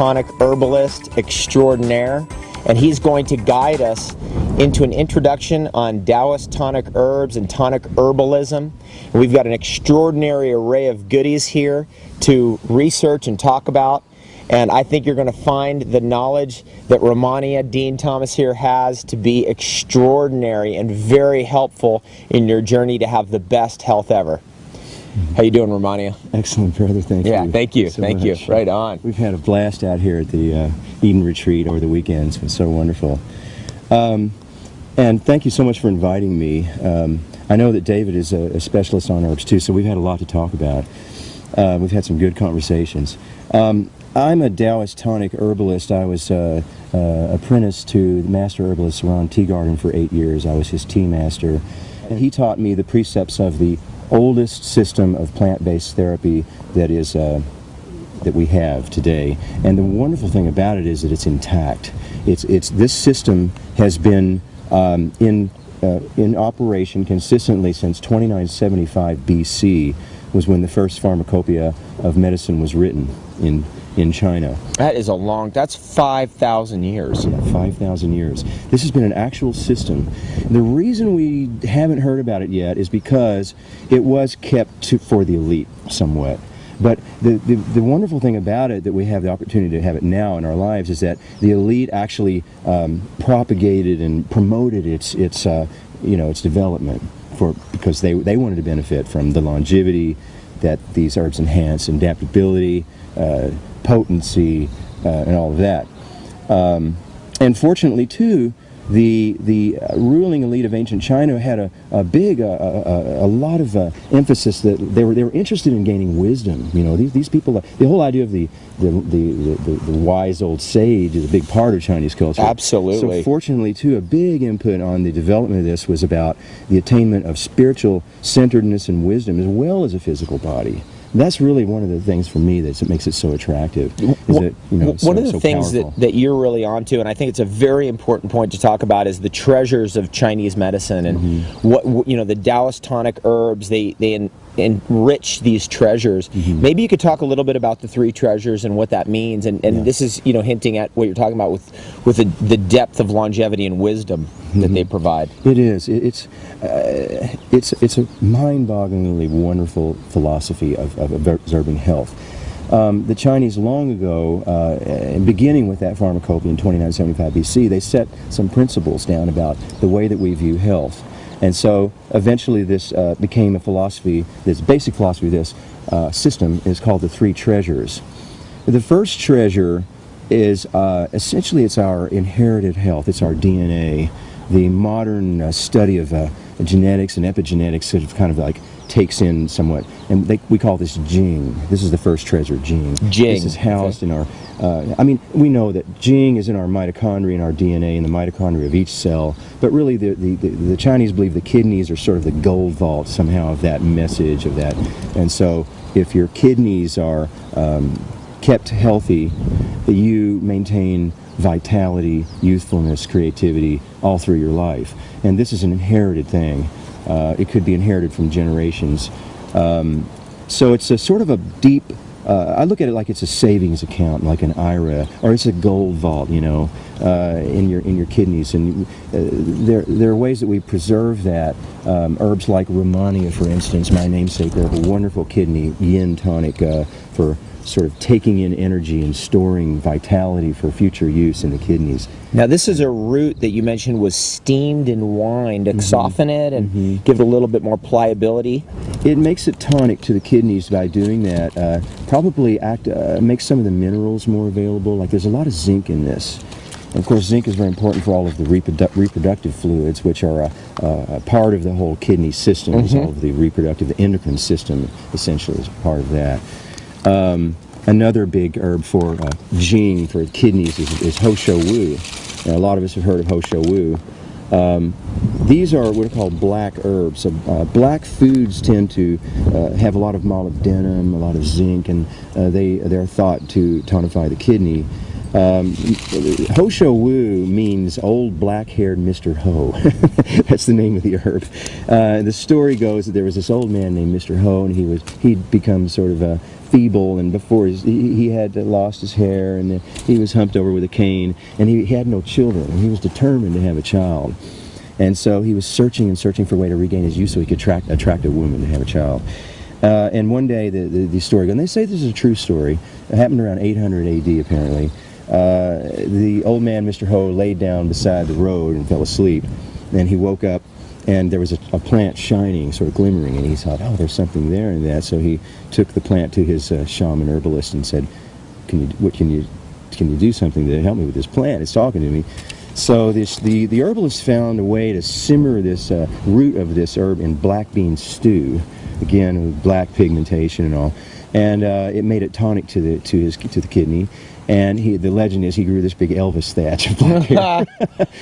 tonic herbalist extraordinaire, and he's going to guide us into an introduction on Taoist tonic herbs and tonic herbalism. And we've got an extraordinary array of goodies here to research and talk about, and I think you're going to find the knowledge that Rehmannia, Dean Thomas here, has to be extraordinary and very helpful in your journey to have the best health ever. How you doing, Rehmannia? Excellent, brother. Thank you. Yeah, thank you. So thank you. much. Right on. We've had a blast out here at the Eden Retreat over the weekends. It was so wonderful. And thank you so much for inviting me. I know that David is a specialist on herbs too, so we've had a lot to talk about. We've had some good conversations. I'm a Taoist tonic herbalist. I was apprenticed to the master herbalist Ron Teagarden for 8 years. I was his tea master. And he taught me the precepts of the oldest system of plant-based therapy that is that we have today. And the wonderful thing about it is that it's intact. This system has been in operation consistently since 2975 BC was when the first pharmacopoeia of medicine was written in China. That is a long, that's 5,000 years. Yeah, 5,000 years. This has been an actual system. The reason we haven't heard about it yet is because it was kept for the elite somewhat. But the wonderful thing about it, that we have the opportunity to have it now in our lives, is that the elite actually propagated and promoted its development because they wanted to benefit from the longevity that these herbs enhance, adaptability, potency, and all of that. And fortunately, too, the ruling elite of ancient China had a lot of emphasis that they were interested in gaining wisdom. You know, these people, the whole idea of the wise old sage is a big part of Chinese culture. Absolutely. So fortunately, too, a big input on the development of this was about the attainment of spiritual centeredness and wisdom, as well as a physical body. That's really one of the things for me that makes it so attractive. One of the things that you're really onto, and I think it's a very important point to talk about, is the treasures of Chinese medicine and what the Taoist tonic herbs. They enrich these treasures. Maybe you could talk a little bit about the three treasures and what that means. And this is hinting at what you're talking about with the depth of longevity and wisdom that they provide. It is. It's a mind-bogglingly wonderful philosophy of observing health. The Chinese long ago, beginning with that pharmacopoeia in 2975 BC, they set some principles down about the way that we view health. And so eventually this became a philosophy, this basic philosophy of this system is called the three treasures. The first treasure is essentially it's our inherited health, it's our DNA. The modern study of genetics and epigenetics sort of kind of like takes in somewhat, and we call this JING. This is the first treasure, JING. This is housed in our, we know that JING is in our mitochondria and our DNA and the mitochondria of each cell, but really the Chinese believe the kidneys are sort of the gold vault somehow of that message of that. And so if your kidneys are kept healthy, you maintain vitality, youthfulness, creativity all through your life. And this is an inherited thing. It could be inherited from generations. So it's a sort of a deep, I look at it like it's a savings account, like an IRA, or it's a gold vault, in your kidneys. And there are ways that we preserve that. Herbs like Rehmannia, for instance, my namesake herb, a wonderful kidney yin tonic for sort of taking in energy and storing vitality for future use in the kidneys. Now this is a root that you mentioned was steamed in wine to soften it and give it a little bit more pliability. It makes it tonic to the kidneys by doing that. Probably makes some of the minerals more available. Like there's a lot of zinc in this. And of course zinc is very important for all of the reproductive fluids, which are a part of the whole kidney system. All of the reproductive, the endocrine system essentially is part of that. Another big herb for JING, for kidneys, is Ho-Shou-Wu. Now, a lot of us have heard of Ho-Shou-Wu. These are what are called black herbs. So, black foods tend to have a lot of molybdenum, a lot of zinc, and they're thought to tonify the kidney. Ho-Shou-Wu means old black-haired Mr. Ho. That's the name of the herb. The story goes that there was this old man named Mr. Ho, and he'd become sort of feeble, and before he had lost his hair, and he was humped over with a cane, and he had no children, and he was determined to have a child. And so he was searching and searching for a way to regain his youth so he could attract a woman to have a child. And one day the story goes, and they say this is a true story. It happened around 800 AD apparently. The old man, Mr. Ho, laid down beside the road and fell asleep. Then he woke up, and there was a plant shining, sort of glimmering, and he thought, oh, there's something there in that. So he took the plant to his shaman herbalist and said, can you do something to help me with this plant? It's talking to me. So the herbalist found a way to simmer this root of this herb in black bean stew, again with black pigmentation and all, and it made it tonic to the kidney. And the legend is he grew this big Elvis thatch of black hair.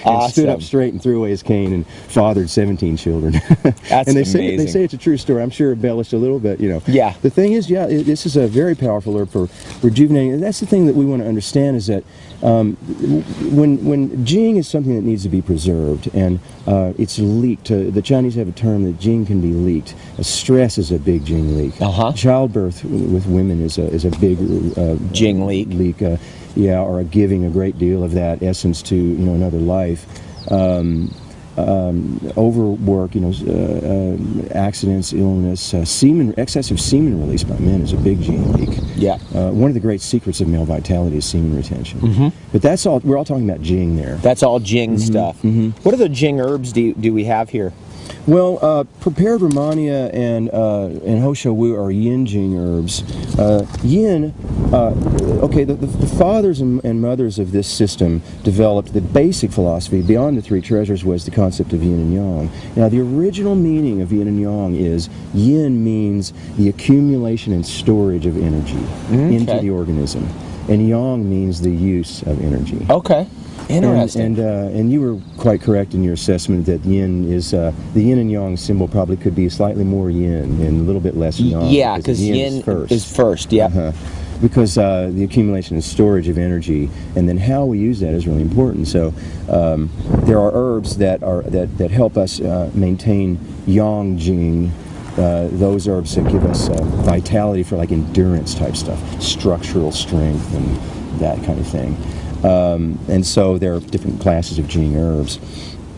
And stood up straight and threw away his cane and fathered 17 children. That's and amazing. They say it's a true story. I'm sure embellished a little bit, you know. Yeah. The thing is, this is a very powerful herb for rejuvenating. And that's the thing that we want to understand, is that when Jing is something that needs to be preserved, and it's leaked. The Chinese have a term that Jing can be leaked. Stress is a big Jing leak. Childbirth with women is a big Jing leak. Or giving a great deal of that essence to another life. Overwork, accidents, illness, excessive semen release by men is a big gene leak. Yeah. One of the great secrets of male vitality is semen retention. But that's all. We're all talking about Jing there. That's all Jing stuff. What other Jing herbs do we have here? Well, prepared Rehmannia and Ho-Shou-Wu are yin Jing herbs. Yin, the fathers and mothers of this system developed the basic philosophy. Beyond the three treasures was the concept of yin and yang. Now, the original meaning of yin and yang is yin means the accumulation and storage of energy into the organism, and yang means the use of energy. Okay. Interesting. And you were quite correct in your assessment that yin is the yin and yang symbol probably could be slightly more yin and a little bit less yang. Yeah, because yin is first. Yeah. Because the accumulation and storage of energy, and then how we use that is really important. So there are herbs that help us maintain yang Jing. Those herbs that give us vitality for like endurance type stuff, structural strength, and that kind of thing. And so there are different classes of Jing herbs.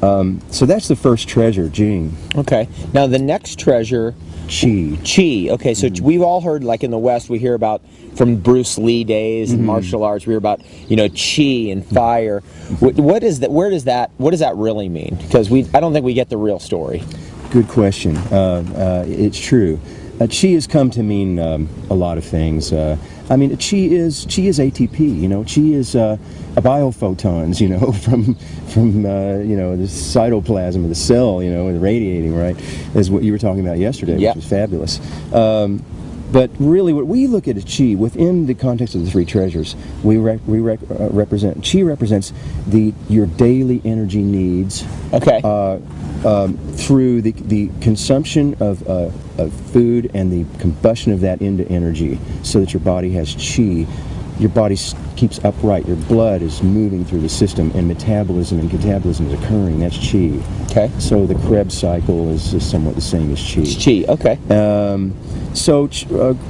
So that's the first treasure, Jing. Okay. Now the next treasure, Qi. Qi. Okay, so we've all heard, like in the West, we hear about from Bruce Lee days and martial arts. We hear about Qi and fire. What is that? Where does that? What does that really mean? Because I don't think we get the real story. Good question. It's true. Qi has come to mean a lot of things. I mean, Qi is ATP. Qi is biophotons. From the cytoplasm of the cell. Radiating, right? Is what you were talking about yesterday, which was fabulous. But really, what we look at as Qi within the context of the three treasures, represent Qi represents your daily energy needs. Okay. Through the consumption of food and the combustion of that into energy, so that your body has Qi. Your body keeps upright. Your blood is moving through the system, and metabolism and catabolism is occurring. That's Qi. Okay. So the Krebs cycle is somewhat the same as Qi. It's Qi. Okay.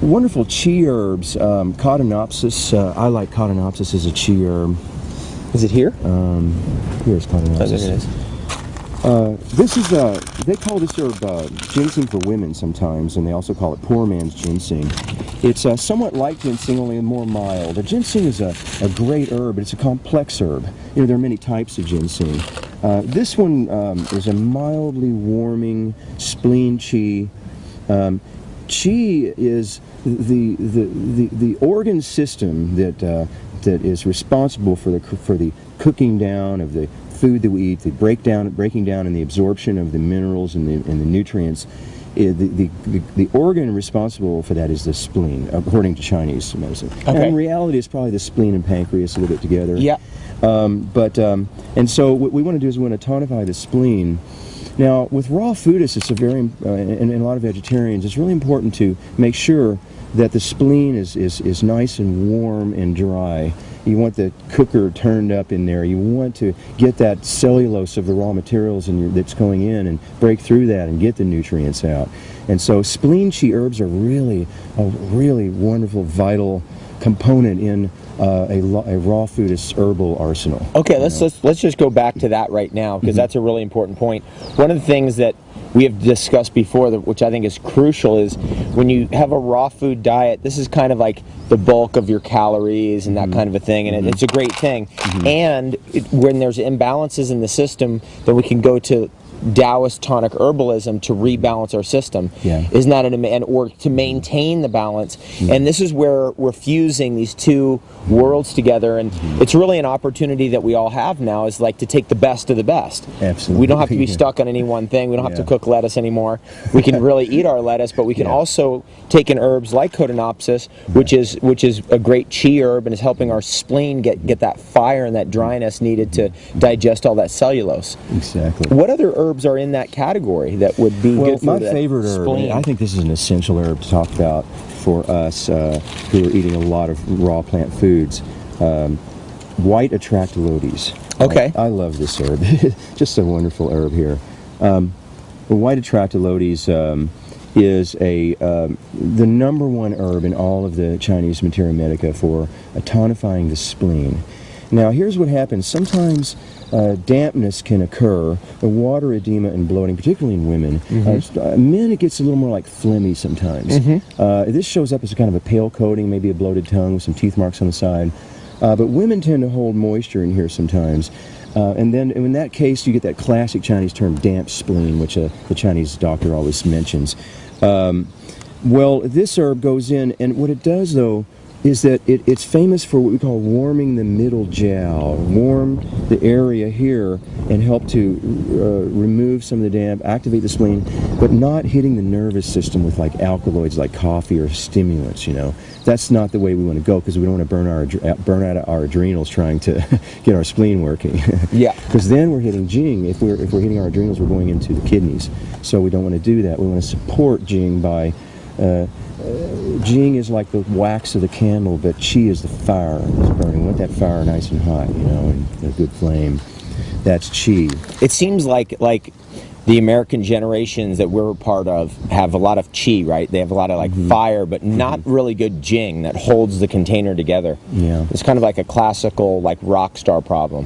Wonderful Qi herbs. Codonopsis. I like Codonopsis as a Qi herb. Is it here? Here's Codonopsis. Oh, there it is. This is they call this herb ginseng for women sometimes, and they also call it poor man's ginseng. It's somewhat like ginseng, only more mild. The ginseng is a great herb, but it's a complex herb. There are many types of ginseng. This one is a mildly warming spleen Qi. Qi is the organ system that is responsible for the cooking down of the food that we eat, the breaking down and the absorption of the minerals and the nutrients. The organ responsible for that is the spleen, according to Chinese medicine. Okay. And in reality, it's probably the spleen and pancreas a little bit together. Yeah. And so what we want to do is we want to tonify the spleen. Now, with raw foodists, it's and a lot of vegetarians, it's really important to make sure that the spleen is nice and warm and dry. You want the cooker turned up in there. You want to get that cellulose of the raw materials that's going in and break through that and get the nutrients out. And so spleen qi herbs are really a really wonderful, vital component in a raw foodist herbal arsenal. Okay, let's just go back to that right now, because that's a really important point. One of the things that we have discussed before, which I think is crucial, is when you have a raw food diet, this is kind of like the bulk of your calories and that kind of a thing, and it's a great thing. And when there's imbalances in the system, then we can go to Taoist tonic herbalism to rebalance our system. Isn't that or to maintain the balance? And this is where we're fusing these two worlds together, and it's really an opportunity that we all have now, is like to take the best of the best. Absolutely. We don't have to be stuck on any one thing. We don't have to cook lettuce anymore. We can really eat our lettuce, but we can also take in herbs like Codonopsis, which is a great qi herb and is helping our spleen get that fire and that dryness needed to digest all that cellulose. Exactly. What other herbs are in that category that would be good for my the favorite spleen? herb, I think this is an essential herb to talk about for us who are eating a lot of raw plant foods. White Atractylodes. Okay. I love this herb. Just a wonderful herb here. The white Atractylodes is the #1 herb in all of the Chinese materia medica for tonifying the spleen. Now, here's what happens. Sometimes dampness can occur, water edema and bloating, particularly in women. Men, it gets a little more like phlegmy sometimes. This shows up as a kind of a pale coating, maybe a bloated tongue with some teeth marks on the side. But women tend to hold moisture in here sometimes. And then in that case, you get that classic Chinese term, damp spleen, which the Chinese doctor always mentions. Well, this herb goes in, and what it does, though, is that it's famous for what we call warming the middle jowl, warm the area here and help to remove some of the damp, activate the spleen, but not hitting the nervous system with like alkaloids like coffee or stimulants, you know. That's not the way we want to go, because we don't want to burn out our adrenals trying to get our spleen working. Because then we're hitting Jing. If we're hitting our adrenals, we're going into the kidneys. So we don't want to do that. We want to support Jing by Jing is like the wax of the candle, but qi is the fire that's burning. We want that fire nice and hot, you know, and a good flame. That's qi. It seems like the American generations that we're a part of have a lot of qi, right? They have a lot of like fire, but not really good jing that holds the container together. It's kind of like a classical like rock star problem.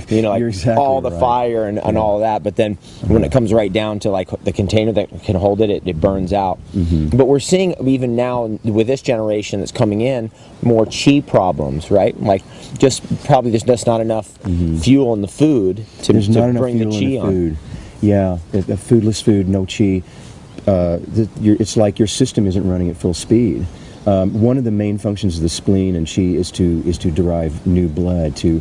You know, like exactly all the fire and all of that, but then when it comes right down to like the container that can hold it burns out. But we're seeing even now with this generation that's coming in more qi problems, right? Like probably there's just not enough fuel in the food to bring the qi on. Yeah, a foodless food, no qi. It's like your system isn't running at full speed. One of the main functions of the spleen and qi is to derive new blood, to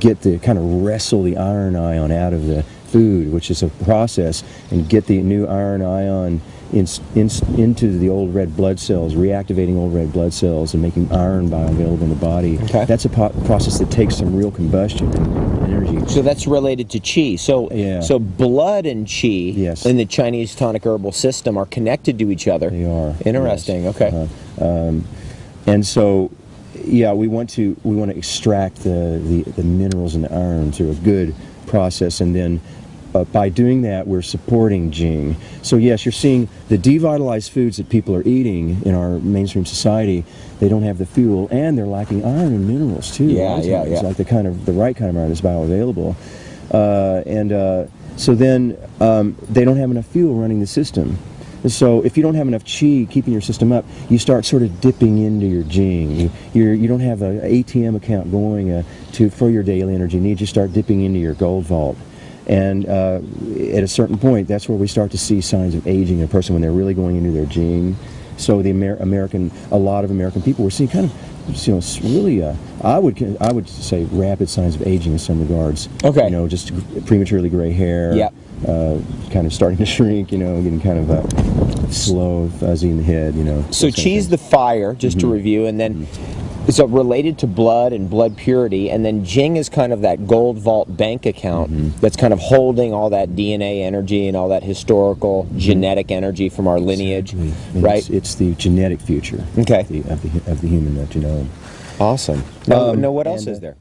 get the kind of wrestle the iron ion out of the food, which is a process, and get the new iron ion into the old red blood cells, reactivating old red blood cells and making iron bioavailable in the body. That's a process that takes some real combustion and energy. So that's related to qi. So blood and qi in the Chinese tonic herbal system are connected to each other. They are. Interesting. Yes. Okay. And so, yeah, we want to extract the minerals and the iron through a good process, and then by doing that, we're supporting Jing. So yes, you're seeing the devitalized foods that people are eating in our mainstream society. They don't have the fuel, and they're lacking iron and minerals too. It's like the right kind of iron is bioavailable, so then they don't have enough fuel running the system. So if you don't have enough qi keeping your system up, you start sort of dipping into your Jing. You don't have an ATM account going for your daily energy needs. You start dipping into your gold vault. And at a certain point, that's where we start to see signs of aging in a person when they're really going into their Jing. So a lot of American people, we're seeing kind of, really, I would say rapid signs of aging in some regards. Okay. You know, just prematurely gray hair. Kind of starting to shrink. You know, getting kind of slow, fuzzy in the head. You know. So qi's the fire, just to review, and then. So related to blood and blood purity, and then Jing is kind of that gold vault bank account that's kind of holding all that DNA energy and all that historical genetic energy from our lineage, right? It's the genetic future, of the human genome. Awesome. Now, what else and, is there?